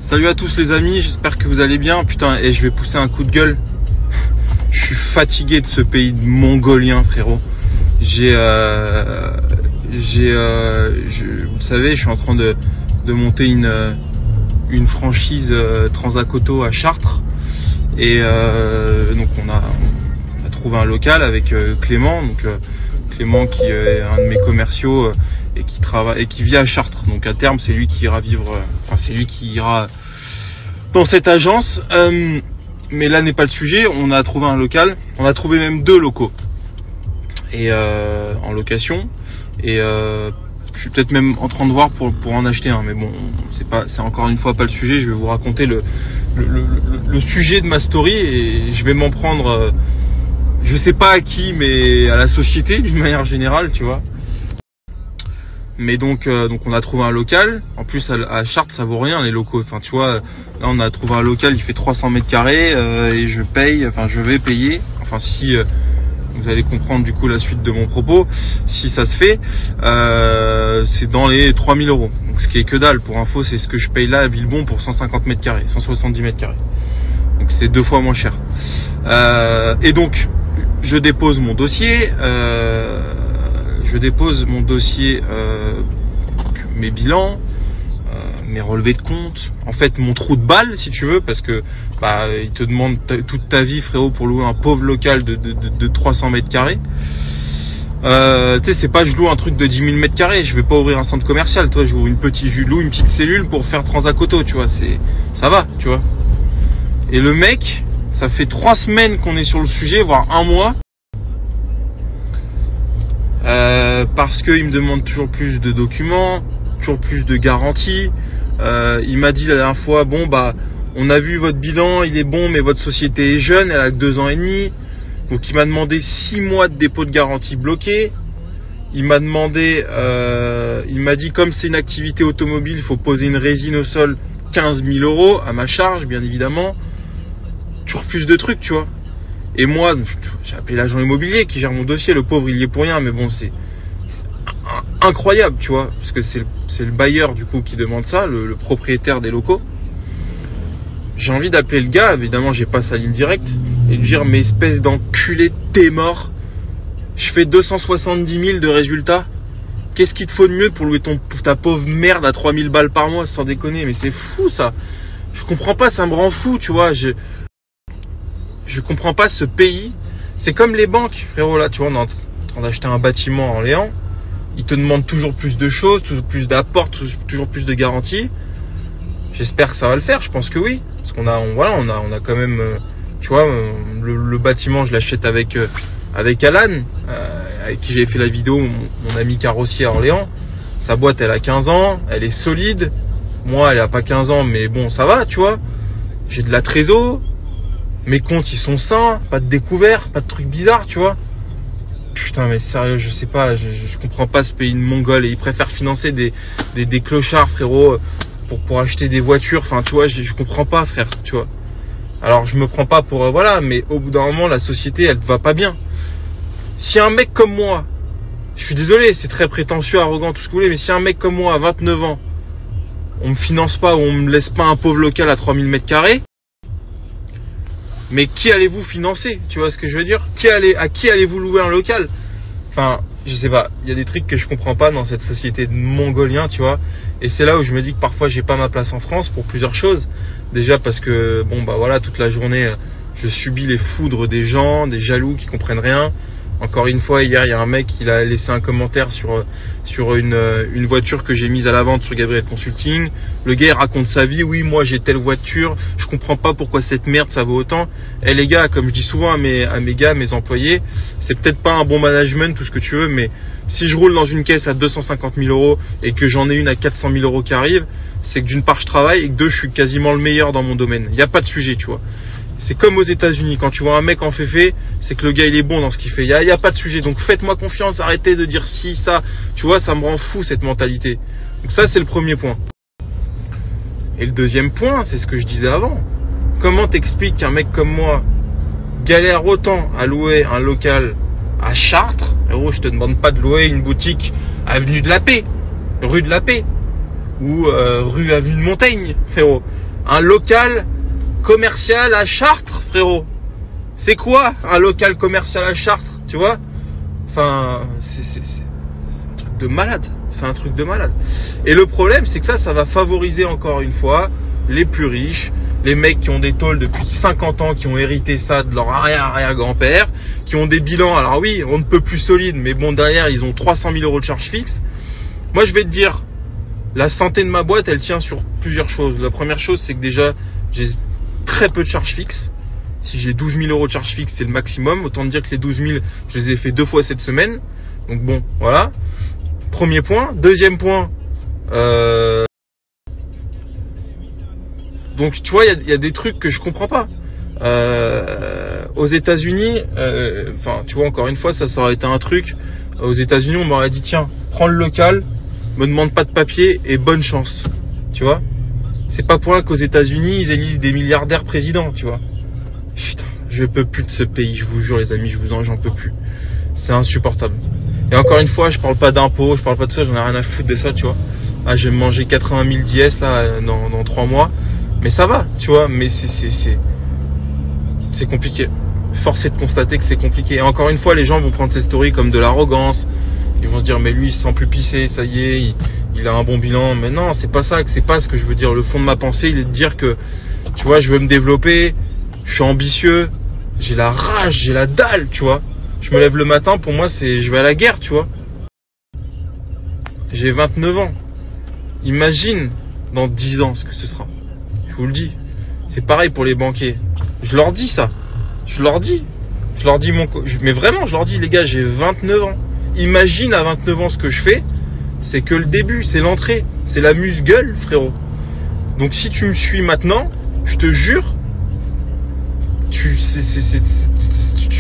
Salut à tous les amis, j'espère que vous allez bien. Putain, et je vais pousser un coup de gueule. Je suis fatigué de ce pays mongolien, frérot. Vous savez, je suis en train de monter une franchise Transacoto à Chartres. Et donc on a trouvé un local avec Clément. Donc Clément qui est un de mes commerciaux et qui travaille et qui vit à Chartres. Donc à terme, c'est lui qui ira vivre. C'est lui qui ira dans cette agence. Mais là n'est pas le sujet. On a trouvé un local. On a trouvé même 2 locaux et en location. Et je suis peut-être même en train de voir pour en acheter un. Mais bon, c'est encore une fois pas le sujet. Je vais vous raconter le sujet de ma story et je vais m'en prendre. Je sais pas à qui, mais à la société d'une manière générale, tu vois. Mais donc on a trouvé un local. En plus à Chartres ça vaut rien les locaux. Enfin tu vois, là on a trouvé un local, il fait 300 mètres carrés et je vais payer. Enfin si vous allez comprendre du coup la suite de mon propos. Si ça se fait, c'est dans les 3000 €. Donc ce qui est que dalle. Pour info, c'est ce que je paye là à Villebon pour 150 mètres carrés, 170 mètres carrés. Donc c'est 2 fois moins cher. Et donc je dépose mon dossier. Mes bilans, mes relevés de compte, en fait mon trou de balle si tu veux, parce que il te demande toute ta vie frérot pour louer un pauvre local de 300 mètres carrés. Tu sais, c'est pas je loue un truc de 10 000 mètres carrés, je vais pas ouvrir un centre commercial, toi je loue une petite cellule pour faire Transacoto, tu vois, ça va, tu vois. Et le mec, ça fait 3 semaines qu'on est sur le sujet, voire 1 mois. Parce qu'il me demande toujours plus de documents, toujours plus de garanties. Il m'a dit la dernière fois, bon on a vu votre bilan, il est bon, mais votre société est jeune, elle a que 2 ans et demi. Donc il m'a demandé 6 mois de dépôt de garantie bloqué. Il m'a dit comme c'est une activité automobile, il faut poser une résine au sol, 15 000 € à ma charge, bien évidemment. Toujours plus de trucs, tu vois. Et moi, j'ai appelé l'agent immobilier qui gère mon dossier. Le pauvre, il y est pour rien. Mais bon, c'est incroyable, tu vois. Parce que c'est le bailleur, du coup, qui demande ça, le propriétaire des locaux. J'ai envie d'appeler le gars. Évidemment, j'ai pas sa ligne directe. Et lui dire, mais espèce d'enculé, t'es mort. Je fais 270 000 de résultats. Qu'est-ce qu'il te faut de mieux pour louer ta pauvre merde à 3000 balles par mois, sans déconner. Mais c'est fou, ça. Je comprends pas, ça me rend fou, tu vois. Je comprends pas ce pays. C'est comme les banques, frérot. Là, tu vois, on est en train d'acheter un bâtiment en Léon. Ils te demandent toujours plus de choses, toujours plus d'apports, toujours plus de garanties. J'espère que ça va le faire. Je pense que oui, parce qu'on a quand même, tu vois, le bâtiment, je l'achète avec Alan, avec qui j'ai fait la vidéo, mon ami carrossier à Orléans. Sa boîte, elle a 15 ans, elle est solide. Moi, elle a pas 15 ans, mais bon, ça va, tu vois. J'ai de la trésor. Mes comptes, ils sont sains, pas de découvert, pas de trucs bizarres, tu vois. Putain, mais sérieux, je sais pas, je comprends pas ce pays de Mongol. Et ils préfèrent financer des clochards, frérot, pour acheter des voitures. Enfin, tu vois, je comprends pas, frère, tu vois. Alors, je me prends pas pour... voilà, mais au bout d'un moment, la société, elle te va pas bien. Si un mec comme moi, je suis désolé, c'est très prétentieux, arrogant, tout ce que vous voulez, mais si un mec comme moi, à 29 ans, on me finance pas ou on me laisse pas un pauvre local à 3000 mètres carrés, mais qui allez-vous financer? Tu vois ce que je veux dire? À qui allez-vous louer un local? Enfin, je sais pas. Il y a des trucs que je comprends pas dans cette société de mongolien, tu vois. Et c'est là où je me dis que parfois j'ai pas ma place en France pour plusieurs choses. Déjà parce que, voilà, toute la journée, je subis les foudres des gens, des jaloux qui comprennent rien. Encore une fois, hier, il y a un mec qui a laissé un commentaire sur une voiture que j'ai mise à la vente sur Gabriel Consulting. Le gars, il raconte sa vie. Oui, moi, j'ai telle voiture. Je comprends pas pourquoi cette merde, ça vaut autant. Et les gars, comme je dis souvent à mes employés, c'est peut-être pas un bon management, tout ce que tu veux, mais si je roule dans une caisse à 250 000 € et que j'en ai une à 400 000 € qui arrive, c'est que d'une part, je travaille et que deux, je suis quasiment le meilleur dans mon domaine. Il n'y a pas de sujet, tu vois. C'est comme aux États-Unis, quand tu vois un mec en féfé, c'est que le gars il est bon dans ce qu'il fait. Il y a pas de sujet. Donc faites-moi confiance, arrêtez de dire si, ça. Tu vois, ça me rend fou cette mentalité. Donc ça c'est le premier point. Et le deuxième point, c'est ce que je disais avant. Comment t'expliques qu'un mec comme moi galère autant à louer un local à Chartres? Héros, je te demande pas de louer une boutique avenue de la Paix, rue de la Paix ou rue avenue de Montaigne, frérot. un local commercial à Chartres, frérot. C'est quoi un local commercial à Chartres, tu vois? Enfin, c'est un truc de malade. C'est un truc de malade. Et le problème, c'est que ça va favoriser encore une fois les plus riches, les mecs qui ont des tôles depuis 50 ans, qui ont hérité ça de leur arrière-grand-père, qui ont des bilans, alors oui, on ne peut plus solides, mais bon, derrière, ils ont 300 000 € de charges fixes. Moi, je vais te dire, la santé de ma boîte, elle tient sur plusieurs choses. La première chose, c'est que déjà, j'ai très peu de charges fixes. Si j'ai 12 000 € de charges fixes, c'est le maximum. Autant te dire que les 12 000, je les ai fait 2 fois cette semaine. Donc bon, voilà. Premier point. Deuxième point, donc tu vois, il y a des trucs que je comprends pas. Aux États-Unis, enfin, tu vois, encore une fois, ça aurait été un truc. Aux États-Unis, on m'aurait dit, tiens, prends le local, me demande pas de papier et bonne chance. Tu vois, c'est pas pour rien qu'aux États-Unis, ils élisent des milliardaires présidents, tu vois. Putain, je peux plus de ce pays, je vous jure, les amis, j'en peux plus. C'est insupportable. Et encore une fois, je parle pas d'impôts, je parle pas de ça, j'en ai rien à foutre de ça, tu vois. Ah, je vais me manger 80 000 d'IS là dans 3 mois. Mais ça va, tu vois, mais c'est compliqué. Force est de constater que c'est compliqué. Et encore une fois, les gens vont prendre ces stories comme de l'arrogance. Ils vont se dire, mais lui, il se sent plus pisser, ça y est, il a un bon bilan. Mais non, c'est pas ça, c'est pas ce que je veux dire. Le fond de ma pensée, il est de dire que, tu vois, je veux me développer, je suis ambitieux, j'ai la rage, j'ai la dalle, tu vois. Je me lève le matin, pour moi, je vais à la guerre, tu vois. J'ai 29 ans. Imagine dans 10 ans ce que ce sera. Je vous le dis. C'est pareil pour les banquiers. Je leur dis ça. Je leur dis mais vraiment, je leur dis, les gars, j'ai 29 ans. Imagine à 29 ans ce que je fais. C'est que le début, c'est l'entrée. C'est l'amuse-gueule, frérot. Donc si tu me suis maintenant, je te jure, tu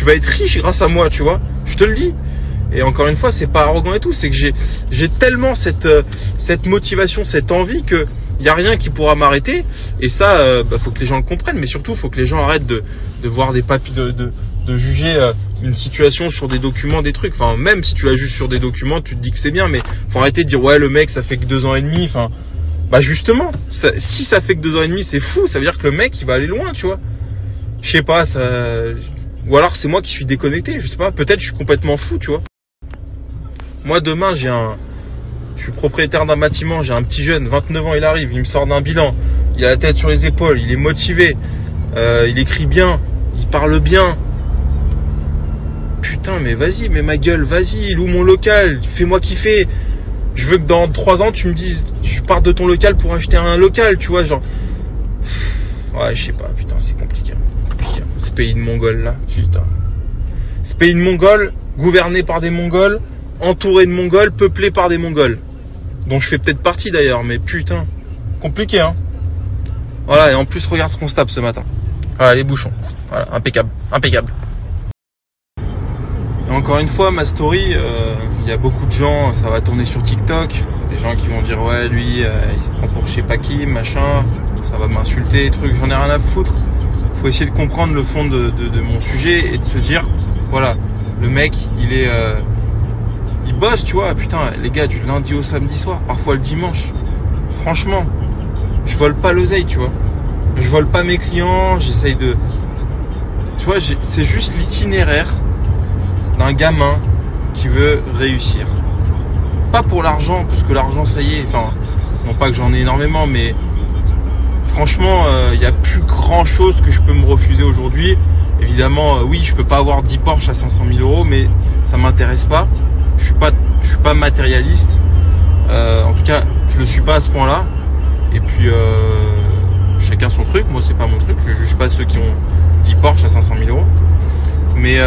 vas être riche grâce à moi, tu vois. Je te le dis. Et encore une fois, c'est pas arrogant et tout. C'est que j'ai tellement cette motivation, cette envie que il n'y a rien qui pourra m'arrêter. Et ça, faut que les gens le comprennent. Mais surtout, faut que les gens arrêtent de voir des papiers, de juger une situation sur des documents, des trucs. Enfin, même si tu la juges sur des documents, tu te dis que c'est bien. Mais faut arrêter de dire, ouais, le mec, ça fait que 2 ans et demi. Enfin, bah justement, si ça fait que 2 ans et demi, c'est fou. Ça veut dire que le mec, il va aller loin, tu vois. Je sais pas, ça... Ou alors, c'est moi qui suis déconnecté. Je sais pas. Peut-être je suis complètement fou, tu vois. Moi, demain, je suis propriétaire d'un bâtiment, j'ai un petit jeune, 29 ans, il arrive, il me sort d'un bilan, il a la tête sur les épaules, il est motivé, il écrit bien, il parle bien. Putain, mais vas-y, mais ma gueule, vas-y, loue mon local, fais-moi kiffer. Je veux que dans 3 ans, tu me dises, je pars de ton local pour acheter un local, tu vois, genre... Ouais, je sais pas, putain, c'est compliqué. Ce pays de Mongols, là, putain. Ce pays de Mongols, gouverné par des Mongols, entouré de Mongols, peuplé par des Mongols. Dont je fais peut-être partie d'ailleurs, mais putain, compliqué, hein. Voilà, et en plus, regarde ce qu'on se tape ce matin. Voilà, les bouchons. Voilà, impeccable, impeccable. Et encore une fois, ma story, il y a beaucoup de gens, ça va tourner sur TikTok. Des gens qui vont dire, ouais, lui, il se prend pour je sais pas qui, machin, ça va m'insulter, trucs, j'en ai rien à foutre. Faut essayer de comprendre le fond de mon sujet et de se dire, voilà, le mec, il bosse, tu vois, putain, les gars, du lundi au samedi soir, parfois le dimanche. Franchement, je vole pas l'oseille, tu vois. Je vole pas mes clients, j'essaye de... Tu vois, c'est juste l'itinéraire d'un gamin qui veut réussir. Pas pour l'argent, parce que l'argent, ça y est, enfin, non pas que j'en ai énormément, mais franchement, il n'y a plus grand chose que je peux me refuser aujourd'hui. Évidemment, oui, je peux pas avoir 10 Porsche à 500 000 €, mais ça m'intéresse pas. Je suis pas matérialiste. En tout cas, je le suis pas à ce point-là. Et puis, chacun son truc. Moi, c'est pas mon truc. Je juge pas ceux qui ont 10 Porsche à 500 000 €. Mais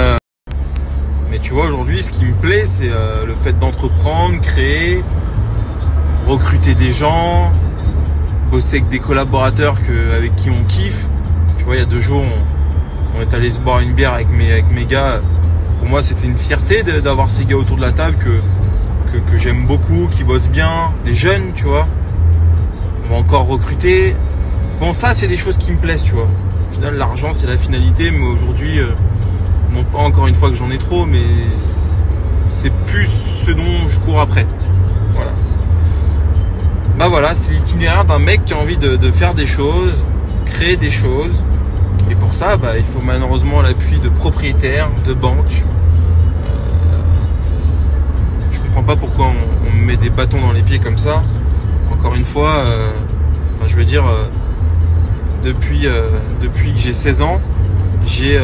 tu vois, aujourd'hui, ce qui me plaît, c'est le fait d'entreprendre, créer, recruter des gens, bosser avec des collaborateurs avec qui on kiffe. Tu vois, il y a 2 jours, on est allé se boire une bière avec mes gars. Pour moi, c'était une fierté d'avoir ces gars autour de la table que j'aime beaucoup, qui bossent bien, des jeunes, tu vois. On va encore recruter. Bon, ça, c'est des choses qui me plaisent, tu vois. Au final, l'argent, c'est la finalité, mais aujourd'hui, non pas encore une fois que j'en ai trop, mais c'est plus ce dont je cours après. Voilà. Bah voilà, c'est l'itinéraire d'un mec qui a envie de faire des choses, créer des choses. Et pour ça, bah, il faut malheureusement l'appui de propriétaires, de banques. Je comprends pas pourquoi on me met des bâtons dans les pieds comme ça. Encore une fois, enfin, je veux dire, depuis que j'ai 16 ans, tu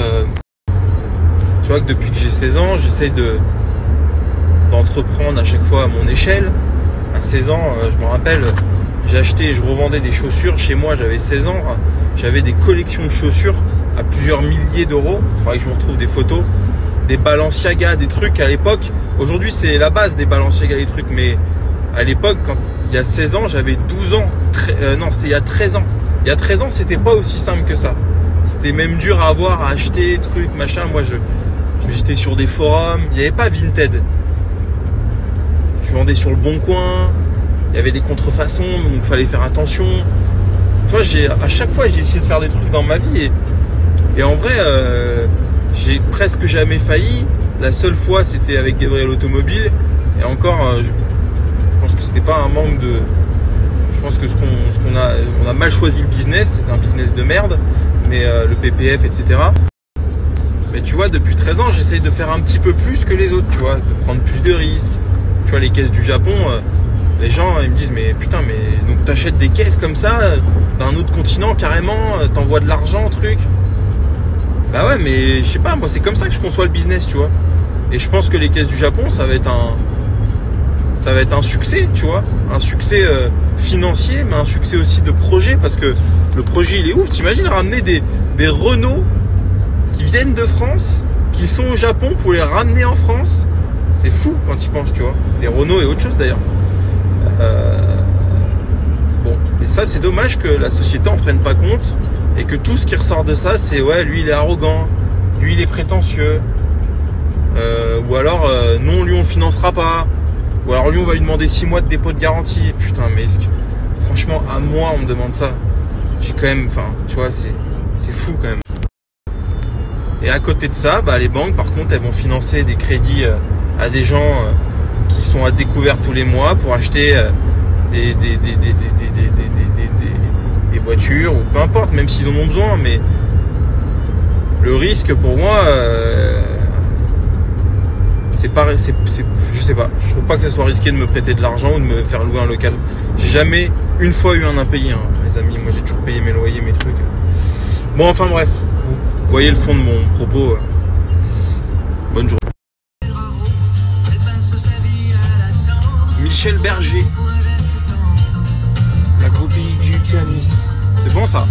vois que depuis que j'ai 16 ans, j'essaie d'entreprendre à chaque fois à mon échelle. À 16 ans, je me rappelle, j'ai acheté et je revendais des chaussures. Chez moi, j'avais 16 ans, j'avais des collections de chaussures à plusieurs milliers d'euros. Il faudrait que je vous retrouve des photos, des Balenciaga, des trucs à l'époque. Aujourd'hui, c'est la base des Balenciaga, les trucs, mais à l'époque, quand il y a 16 ans, j'avais 12 ans. Non, c'était il y a 13 ans. Il y a 13 ans, c'était pas aussi simple que ça. C'était même dur à avoir, à acheter, trucs, machin. Moi, j'étais sur des forums. Il n'y avait pas Vinted. Je vendais sur le Bon Coin. Il y avait des contrefaçons, donc il fallait faire attention. Tu vois, à chaque fois, j'ai essayé de faire des trucs dans ma vie. Et en vrai, j'ai presque jamais failli. La seule fois, c'était avec Gabriel Automobile. Et encore, je pense que c'était pas un manque de... Je pense que on a mal choisi le business. C'est un business de merde. Mais le PPF, etc. Mais tu vois, depuis 13 ans, j'essaye de faire un petit peu plus que les autres, tu vois. De prendre plus de risques. Tu vois, les caisses du Japon... les gens, ils me disent, mais putain, mais donc t'achètes des caisses comme ça, d'un autre continent carrément, t'envoies de l'argent, truc. Bah ouais, mais je sais pas, moi c'est comme ça que je conçois le business, tu vois. Et je pense que les caisses du Japon, ça va être un succès, tu vois. Un succès financier, mais un succès aussi de projet, parce que le projet il est ouf. T'imagines ramener des Renault qui viennent de France, qui sont au Japon pour les ramener en France. C'est fou quand tu y penses, tu vois. Des Renault et autre chose d'ailleurs. Bon, et ça c'est dommage que la société en prenne pas compte et que tout ce qui ressort de ça c'est ouais, lui il est arrogant, lui il est prétentieux, ou alors non, lui on financera pas, ou alors lui on va lui demander 6 mois de dépôt de garantie. Putain, mais franchement à moi on me demande ça, j'ai quand même, enfin tu vois, c'est fou quand même. Et à côté de ça, bah, les banques par contre elles vont financer des crédits à des gens qui sont à découvert tous les mois pour acheter des voitures ou peu importe, même s'ils en ont besoin. Mais le risque pour moi, c'est pas, je sais pas, je trouve pas que ça soit risqué de me prêter de l'argent ou de me faire louer un local. J'ai jamais une fois eu un impayé, hein, les amis. Moi j'ai toujours payé mes loyers, mes trucs. Bon, enfin bref, vous voyez le fond de mon propos. Bonne journée. Michel Berger, la groupie du pianiste. C'est bon ça?